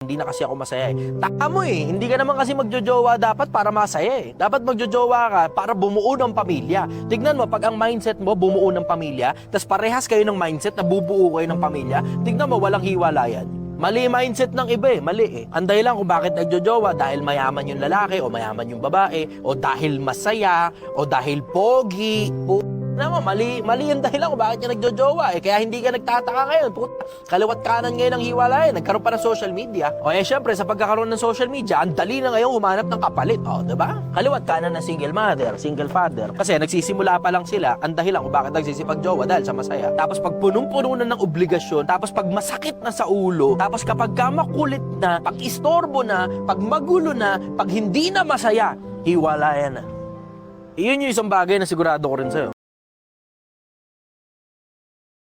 Hindi na kasi ako masaya eh. Taka mo eh, hindi ka naman kasi magjojowa dapat para masaya eh. Dapat magjojowa ka para bumuo ng pamilya. Tignan mo, pag ang mindset mo bumuo ng pamilya, tas parehas kayo ng mindset na bubuo kayo ng pamilya, tignan mo, walang hiwalayan. Mali mindset ng iba eh, mali eh. Ang dahilan kung bakit nagjojowa, dahil mayaman yung lalaki o mayaman yung babae, o dahil masaya, o dahil pogi, naman, mali yung dahilan kung bakit niya nagjojowa eh. Kaya hindi ka nagtataka ngayon. Puta, kaliwat kanan ngayon ng hiwalayan. Nagkaroon pa ng social media. O eh, syempre, sa pagkakaroon ng social media, ang dali na ngayon humanap ng kapalit. O, diba? Kaliwat kanan ng single mother, single father. Kasi nagsisimula pa lang sila, ang dahilan kung bakit nagsisipag-jowa dahil sa masaya. Tapos pag punong-puno na ng obligasyon, tapos pag masakit na sa ulo, tapos kapag ka makulit na, pag istorbo na, pag magulo na, pag hindi na masaya, hiwalayan na. Iyon yung isang bagay na sigurado ko rin sa'yo.